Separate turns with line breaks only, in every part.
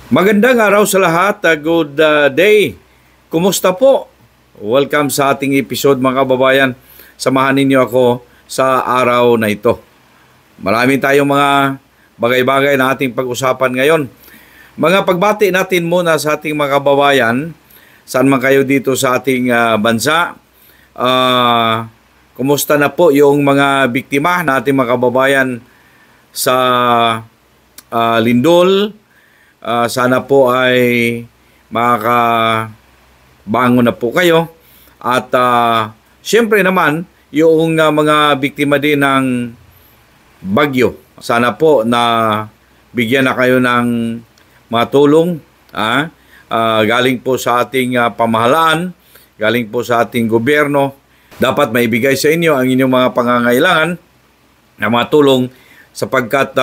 Magandang araw sa lahat. Good day. Kumusta po? Welcome sa ating episode mga kababayan. Samahan ninyo ako sa araw na ito. Marami tayong mga bagay-bagay na ating pag-usapan ngayon. Mga pagbati natin muna sa ating mga kababayan. Saan man kayo dito sa ating bansa. Kumusta na po yung mga biktima na ating mga kababayan sa lindol? Sana po ay makakabangon na po kayo. At siyempre naman, yung mga biktima din ng bagyo. Sana po na bigyan na kayo ng mga tulong. Galing po sa ating pamahalaan, galing po sa ating gobyerno. Dapat maibigay sa inyo ang inyong mga pangangailangan na mga tulong sapagkat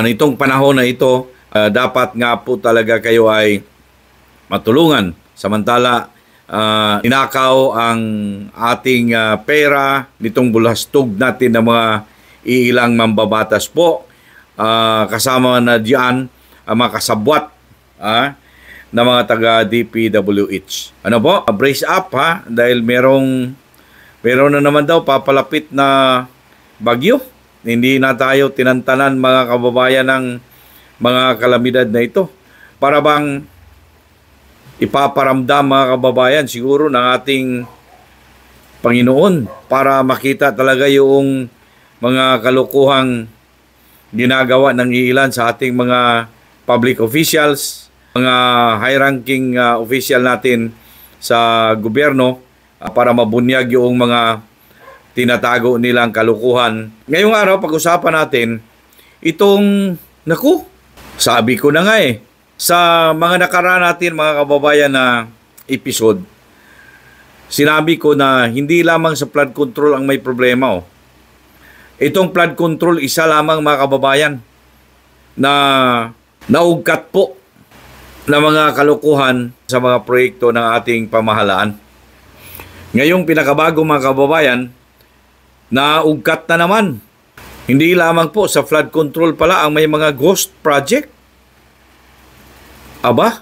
nitong panahon na ito, dapat nga po talaga kayo ay matulungan. Samantala, ninakaw ang ating pera nitong bulhastog natin ng mga iilang mambabatas po. Kasama na diyan ang mga kasabwat na mga taga-DPWH. Ano po? Brace up dahil meron na naman daw papalapit na bagyo. Hindi na tayo tinantanan mga kababayan ng mga kalamidad na ito. Para bang ipaparamdam mga kababayan siguro ng ating Panginoon para makita talaga yung mga kalukuhang ginagawa ng ilan sa ating mga public officials, mga high-ranking official natin sa gobyerno para mabunyag yung mga tinatago nilang kalukuhan. Ngayong araw, pag-usapan natin itong, sabi ko na nga sa mga nakaraan natin mga kababayan na episode, sinabi ko na hindi lamang sa flood control ang may problema. Itong flood control, isa lamang mga kababayan na naugkat po na mga kalukuhan sa mga proyekto ng ating pamahalaan. Ngayong pinakabago mga kababayan, naugkat na naman. Hindi lamang po sa flood control pala ang may mga ghost project. Aba?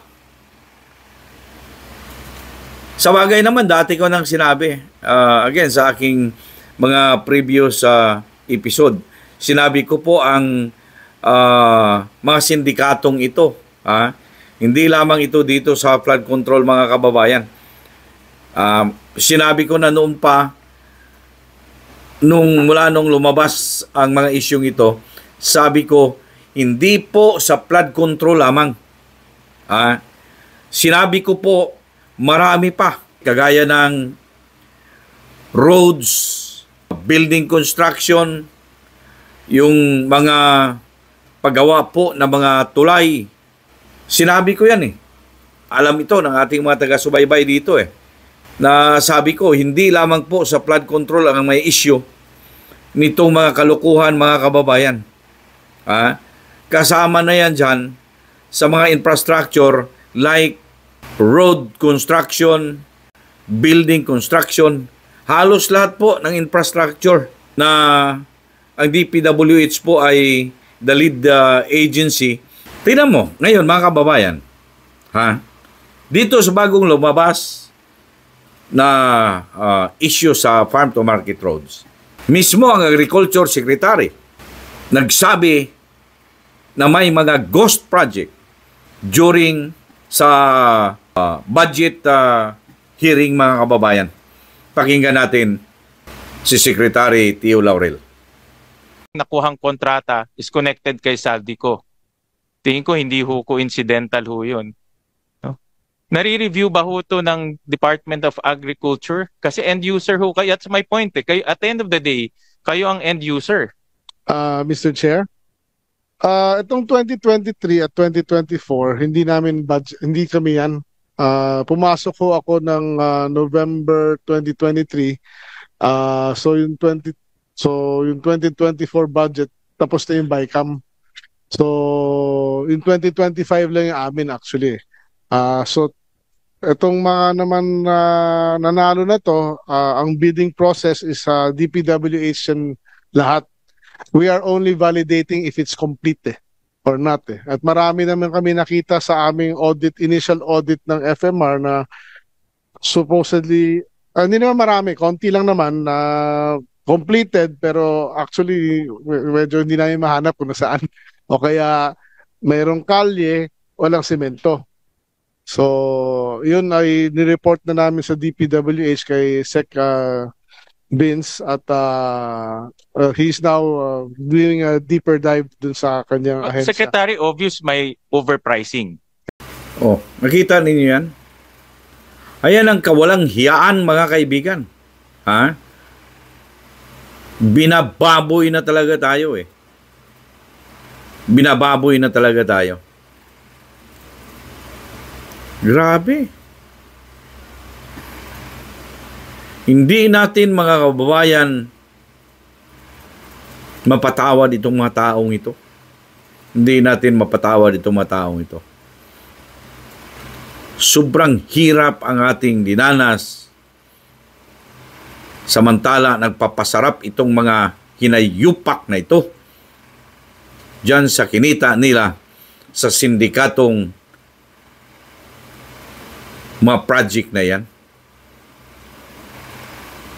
Sa bagay naman, dati ko nang sinabi, again sa aking mga previous episode, sinabi ko po ang mga sindikatong ito. Hindi lamang ito dito sa flood control mga kababayan. Sinabi ko na noon pa, mula nung lumabas ang mga isyong ito, sabi ko, hindi po sa flood control lamang. Sinabi ko po, marami pa. Kagaya ng roads, building construction, yung mga paggawa po ng mga tulay. Sinabi ko yan Alam ito ng ating mga taga-subaybay dito na sabi ko, hindi lamang po sa flood control ang may issue nitong mga kalukuhan, mga kababayan. Kasama na yan dyan sa mga infrastructure like road construction, building construction, halos lahat po ng infrastructure na ang DPWH po ay the lead agency. Tingnan mo, ngayon mga kababayan, dito sa bagong lumabas na issue sa farm to market roads. Mismo ang Agriculture Secretary nagsabi na may mga ghost project during sa budget hearing mga kababayan. Pakinggan natin si Secretary Tio Laurel.
Nakuhang kontrata is connected kay Saldico. Tingin ko hindi ho coincidental ho yun. Nare-review ba ho to ng Department of Agriculture? Kasi end user ho kayo. That's my point. Kayo, at the end of the day, kayo ang end user.
Mr. Chair, itong 2023 at 2024, hindi namin budget, hindi kami yan. Pumasok ho ako ng November 2023. So yung 2024 budget, tapos na yung BICAM. So yung 2025 lang yung amin actually. So itong mga naman nanalo na to, ang bidding process is DPWH and lahat. We are only validating if it's complete. or not eh. At marami naman kami nakita sa aming audit, initial audit ng FMR na supposedly, hindi naman marami, konti lang naman na completed pero actually medyo hindi namin mahanap kung nasaan. O kaya mayroong kalye, walang semento. So, yun ay nireport na namin sa DPWH kay Sec Vince at he's now doing a deeper dive dun sa kanyang ahensya.
Secretary, obvious may overpricing.
Oh, nakita ninyo yan? Ayan ang kawalang hiyaan, mga kaibigan. Ha? Binababoy na talaga tayo eh. Binababoy na talaga tayo. Grabe. Hindi natin, mga kababayan, mapatawad itong mga taong ito. Hindi natin mapatawad itong mga taong ito. Sobrang hirap ang ating dinanas. Samantala, nagpapasarap itong mga hinayupak na ito diyan sa kinita nila sa sindikatong mga project na yan.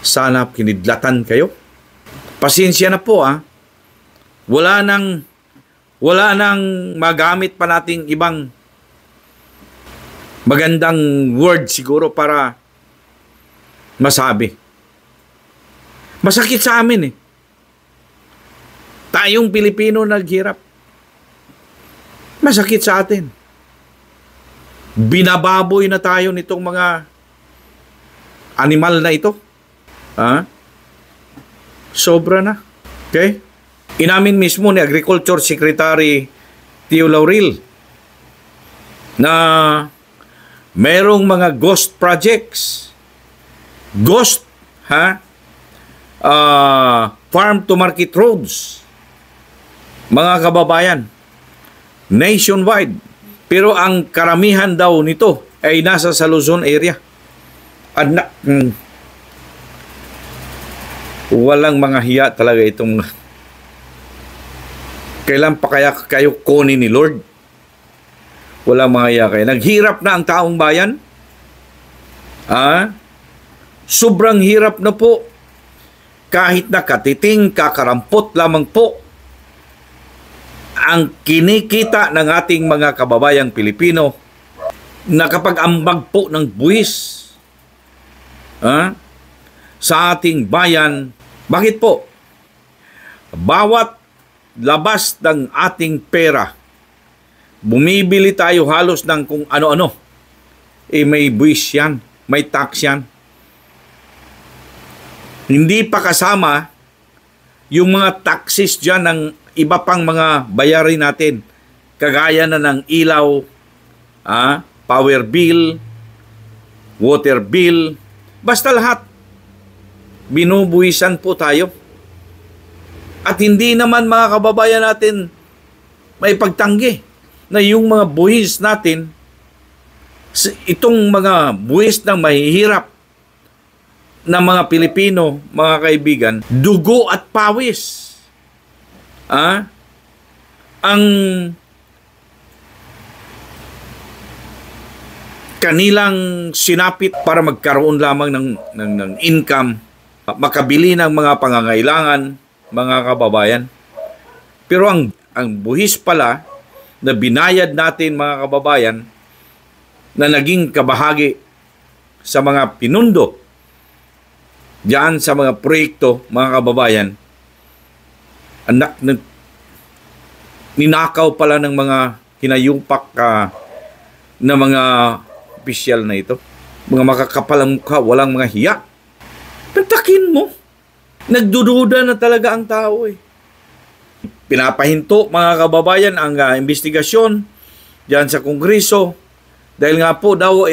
Sana kinidlatan kayo. Pasensya na po Wala nang magamit pa nating ibang magandang word siguro para masabi. Masakit sa amin eh. Tayong Pilipino naghirap. Masakit sa atin. Binababoy na tayo nitong mga animal na ito. Sobra na. Okay? Inamin mismo ni Agriculture Secretary Teo Laurel na merong mga ghost projects. Ghost, farm to market roads. Mga kababayan, nationwide. Pero ang karamihan daw nito ay nasa sa Luzon area. Walang mga hiya talaga itong kailan pa kaya kayo kunin ni Lord? Walang mga hiya kayo. Naghirap na ang taong bayan. Sobrang hirap na po. Kahit na katiting, kakarampot lamang po ang kinikita ng ating mga kababayang Pilipino na kapag ambag po ng buwis sa ating bayan. Bakit po? Bawat labas ng ating pera, bumibili tayo halos ng kung ano-ano. May buwis yan, may tax yan. Hindi pa kasama yung mga taxes dyan ng iba pang mga bayarin natin. Kagaya na ng ilaw, power bill, water bill, basta lahat. Binubuwisan po tayo. At hindi naman, mga kababayan natin, may pagtanggi na yung mga buwis natin, itong mga buwis ng mahihirap na mga Pilipino, mga kaibigan, dugo at pawis. Ang kanilang sinapit para magkaroon lamang ng income, makabili ng mga pangangailangan, mga kababayan. Pero ang buhis pala na binayad natin, mga kababayan, na naging kabahagi sa mga pinundo diyan sa mga proyekto, mga kababayan, ninakaw pala ng mga hinayupak na mga opisyal na ito. Mga makakapalang mukha, walang mga hiya. Pagtakin mo. Nagdududa na talaga ang tao eh. Pinapahinto, mga kababayan, ang investigasyon diyan sa Kongreso dahil nga po daw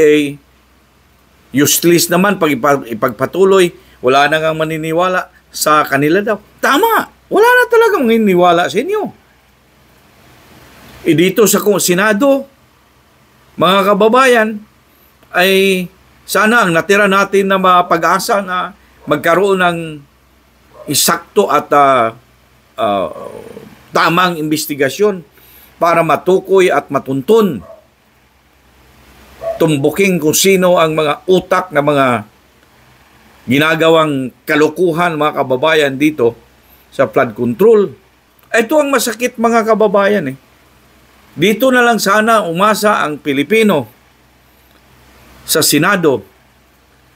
useless naman pag ipagpatuloy. Wala na nga maniniwala sa kanila daw. Tama! Wala na talagang maniniwala sa inyo. Dito sa Senado, mga kababayan, ay sana ang natira natin na mapag-asa na magkaroon ng isakto at tamang investigasyon para matukoy at matuntun, tumbuking kung sino ang mga utak na mga ginagawang kalukuhan, mga kababayan, dito sa flood control. Ito ang masakit, mga kababayan. Dito na lang sana umasa ang Pilipino sa Senado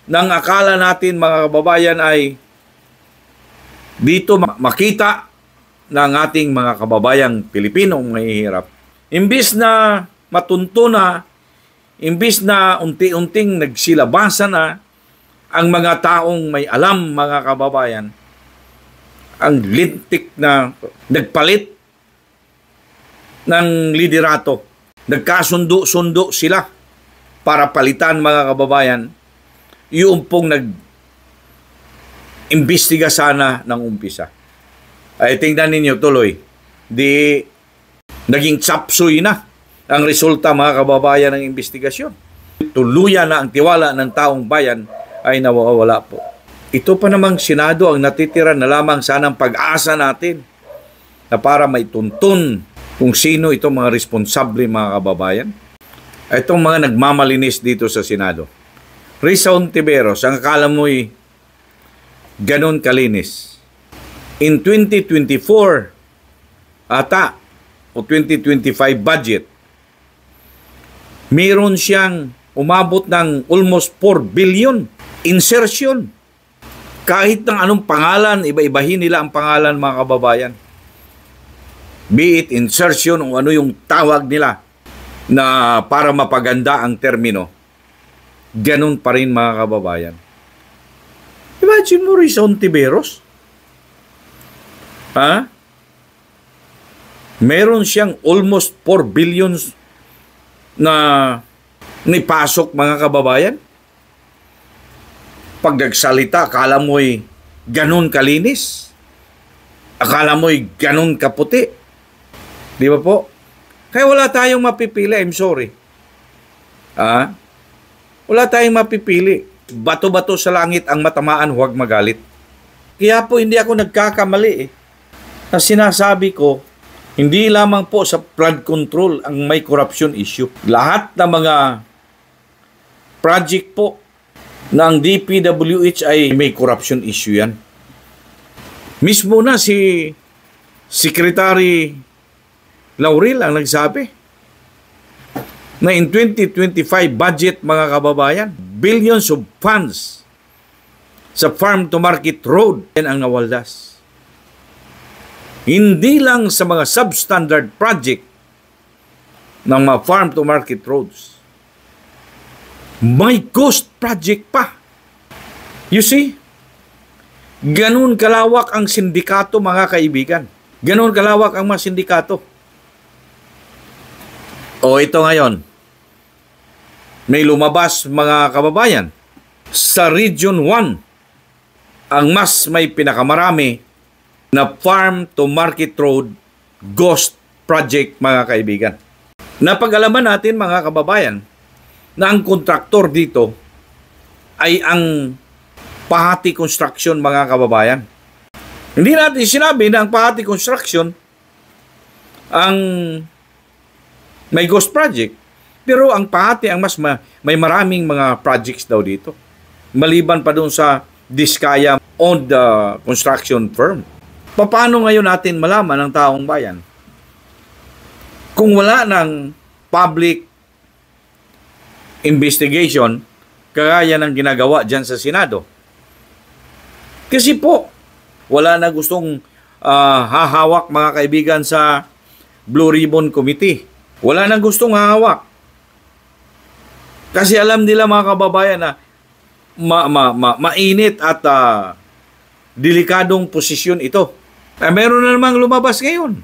nang akala natin, mga kababayan, ay dito makita ng ating mga kababayang Pilipinong mahihirap. Imbis na matunto na, imbis na unti-unting nagsilabasa na ang mga taong may alam, mga kababayan, ang lintik na nagpalit ng liderato. Nagkasundo-sundo sila para palitan, mga kababayan, yung pong nag-imbestiga sana ng umpisa. Ay tingnan ninyo tuloy, di naging sapsuy na ang resulta, mga kababayan, ng investigasyon. Tuluyan na ang tiwala ng taong bayan ay nawawala po. Ito pa namang Senado ang natitira na lamang sanang pag-asa natin na para may tuntun kung sino itong mga responsable, mga kababayan. Itong mga nagmamalinis dito sa Senado. Risa Hontiveros, ang akala mo'y ganun kalinis. In 2024 ata o 2025 budget, meron siyang umabot ng almost 4 billion insertion. Kahit ng anong pangalan, iba-ibahin nila ang pangalan, mga kababayan. Be it insertion o ano yung tawag nila na para mapaganda ang termino. Ganun pa rin, mga kababayan. Imagine mo, Risa Hontiveros. Meron siyang almost 4 billions na nipasok, mga kababayan. Pag nagsalita, akala mo'y ganun kalinis. Akala mo'y ganun kaputi. Di ba po? Kaya wala tayong mapipili, I'm sorry. Wala tayong mapipili. Bato-bato sa langit ang matamaan, huwag magalit. Kaya po hindi ako nagkakamali na sinasabi ko, hindi lamang po sa flood control ang may corruption issue. Lahat ng mga project po ng DPWH ay may corruption issue yan. Mismo na si Secretary Laurel ang nagsabi na in 2025 budget, mga kababayan, billions of funds sa farm to market road yan ang nawaldas. Hindi lang sa mga substandard project ng mga farm to market roads. May ghost project pa. You see? Ganun kalawak ang sindikato, mga kaibigan. Ganun kalawak ang mga sindikato. O ito ngayon, may lumabas, mga kababayan, sa Region 1, ang mas may pinakamarami na farm to market road ghost project, mga kaibigan. Napag-alaman natin, mga kababayan, na ang kontraktor dito ay ang Pahati Construction, mga kababayan. Hindi natin sinabi na ang Pahati Construction ang may ghost project. Pero ang Pahati ang mas may maraming mga projects daw dito. Maliban pa doon sa Diskaya owned construction firm. Paano ngayon natin malaman ng taong bayan kung wala ng public investigation kagaya ng ginagawa dyan sa Senado? Kasi po, wala na gustong hahawak, mga kaibigan, sa Blue Ribbon Committee. Wala na gustong hahawak. Kasi alam nila, mga kababayan, na mainit at delikadong posisyon ito. Meron na namang lumabas ngayon.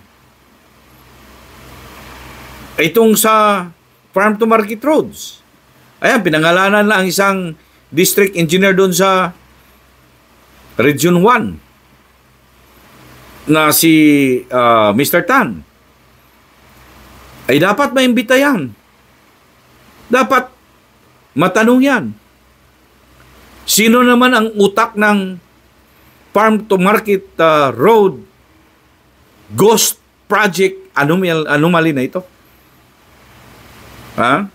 Itong sa farm to market roads. Ayan, pinangalanan na ang isang district engineer doon sa Region 1 na si Mr. Tan. Ay dapat maimbita yan. Dapat matanong yan. Sino naman ang utak ng farm to market road ghost project anomaly na ito? Ha?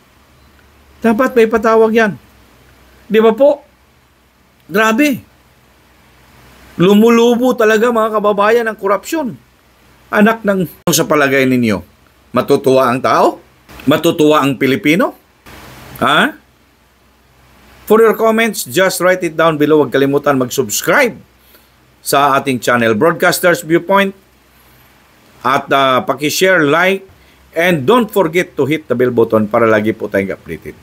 Dapat may patawag yan. Di ba po? Grabe. Lumulubo talaga mga kababayan ang korupsyon. Anak ng sa palagay ninyo, matutuwa ang tao? Matutuwa ang Pilipino? Ha? For your comments, just write it down below. Huwag kalimutan mag-subscribe sa ating channel, Broadcasters Viewpoint. At paki-share, like, and don't forget to hit the bell button para lagi po tayong updated.